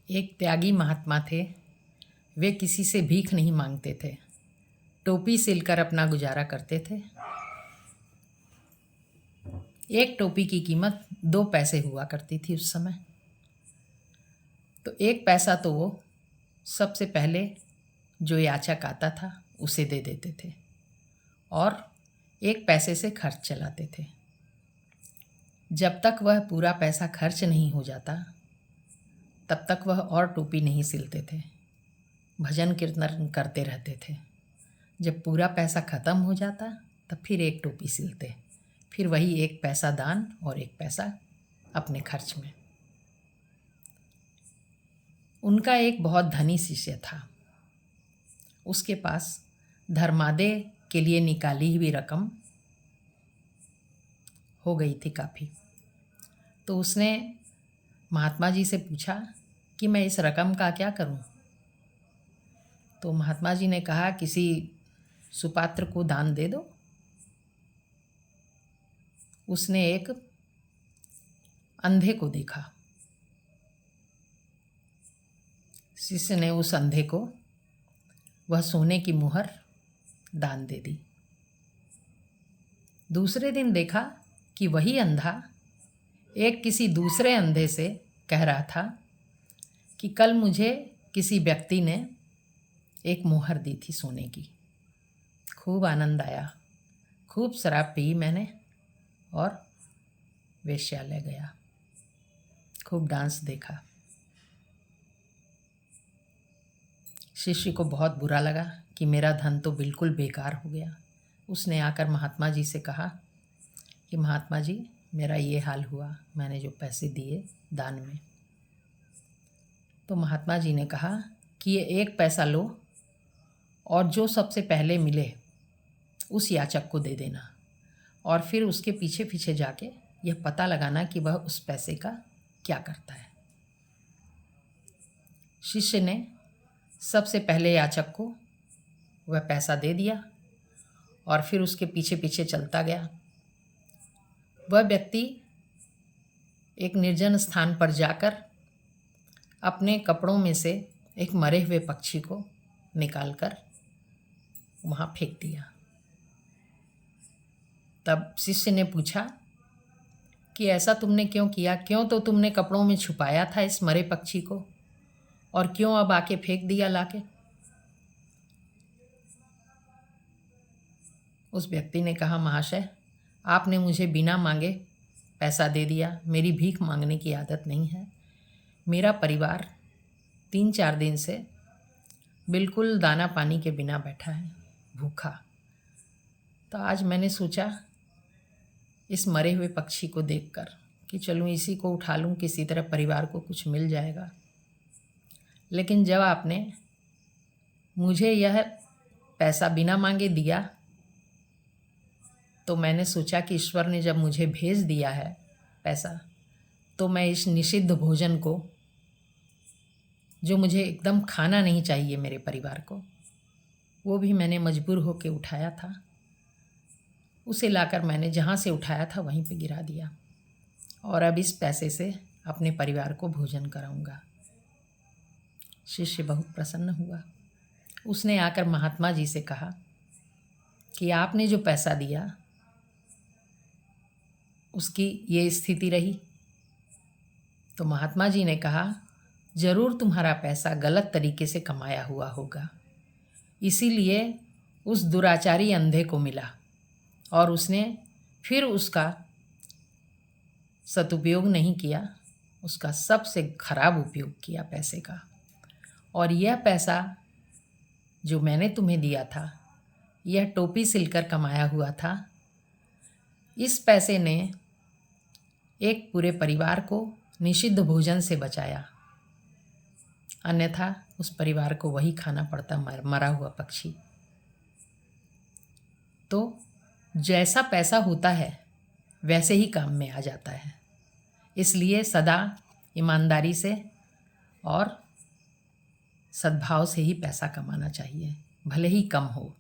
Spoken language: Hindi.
एक त्यागी महात्मा थे। वे किसी से भीख नहीं मांगते थे, टोपी सिलकर अपना गुजारा करते थे। एक टोपी की कीमत 2 पैसे हुआ करती थी उस समय। तो 1 पैसा तो वो सबसे पहले जो याचक आता था उसे दे देते थे और 1 पैसे से खर्च चलाते थे। जब तक वह पूरा पैसा खर्च नहीं हो जाता तब तक वह और टोपी नहीं सिलते थे, भजन कीर्तन करते रहते थे। जब पूरा पैसा ख़त्म हो जाता तब फिर 1 टोपी सिलते, फिर वही 1 पैसा दान और 1 पैसा अपने खर्च में। उनका एक बहुत धनी शिष्य था। उसके पास धर्मादेय के लिए निकाली हुई रकम हो गई थी काफ़ी। तो उसने महात्मा जी से पूछा कि मैं इस रकम का क्या करूं? तो महात्मा जी ने कहा किसी सुपात्र को दान दे दो। उसने एक अंधे को देखा। शिष्य ने उस अंधे को वह सोने की मुहर दान दे दी। दूसरे दिन देखा कि वही अंधा एक किसी दूसरे अंधे से कह रहा था कि कल मुझे किसी व्यक्ति ने एक मुहर दी थी सोने की। खूब आनंद आया, खूब शराब पी मैंने और वेश्यालय गया, खूब डांस देखा। शिष्य को बहुत बुरा लगा कि मेरा धन तो बिल्कुल बेकार हो गया। उसने आकर महात्मा जी से कहा कि महात्मा जी मेरा ये हाल हुआ, मैंने जो पैसे दिए दान में। तो महात्मा जी ने कहा कि ये 1 पैसा लो और जो सबसे पहले मिले उस याचक को दे देना और फिर उसके पीछे पीछे जाके यह पता लगाना कि वह उस पैसे का क्या करता है। शिष्य ने सबसे पहले याचक को वह पैसा दे दिया और फिर उसके पीछे पीछे चलता गया। वह व्यक्ति एक निर्जन स्थान पर जाकर अपने कपड़ों में से एक मरे हुए पक्षी को निकालकर वहाँ फेंक दिया। तब शिष्य ने पूछा कि ऐसा तुमने क्यों किया? क्यों तो तुमने कपड़ों में छुपाया था इस मरे पक्षी को और क्यों अब आके फेंक दिया लाके? उस व्यक्ति ने कहा महाशय आपने मुझे बिना मांगे पैसा दे दिया, मेरी भीख मांगने की आदत नहीं है। मेरा परिवार 3-4 दिन से बिल्कुल दाना पानी के बिना बैठा है, भूखा। तो आज मैंने सोचा इस मरे हुए पक्षी को देखकर कि चलूँ इसी को उठा लूँ, किसी तरह परिवार को कुछ मिल जाएगा। लेकिन जब आपने मुझे यह पैसा बिना मांगे दिया तो मैंने सोचा कि ईश्वर ने जब मुझे भेज दिया है पैसा तो मैं इस निषिद्ध भोजन को, जो मुझे एकदम खाना नहीं चाहिए मेरे परिवार को, वो भी मैंने मजबूर होकर उठाया था। उसे लाकर मैंने जहाँ से उठाया था वहीं पे गिरा दिया और अब इस पैसे से अपने परिवार को भोजन कराऊंगा। शिष्य बहुत प्रसन्न हुआ। उसने आकर महात्मा जी से कहा कि आपने जो पैसा दिया उसकी ये स्थिति रही। तो महात्मा जी ने कहा जरूर तुम्हारा पैसा गलत तरीके से कमाया हुआ होगा, इसीलिए उस दुराचारी अंधे को मिला और उसने फिर उसका सदुपयोग नहीं किया, उसका सबसे खराब उपयोग किया पैसे का। और यह पैसा जो मैंने तुम्हें दिया था यह टोपी सिलकर कमाया हुआ था। इस पैसे ने एक पूरे परिवार को निषिद्ध भोजन से बचाया, अन्यथा उस परिवार को वही खाना पड़ता, मरा हुआ पक्षी। तो जैसा पैसा होता है वैसे ही काम में आ जाता है। इसलिए सदा ईमानदारी से और सद्भाव से ही पैसा कमाना चाहिए, भले ही कम हो।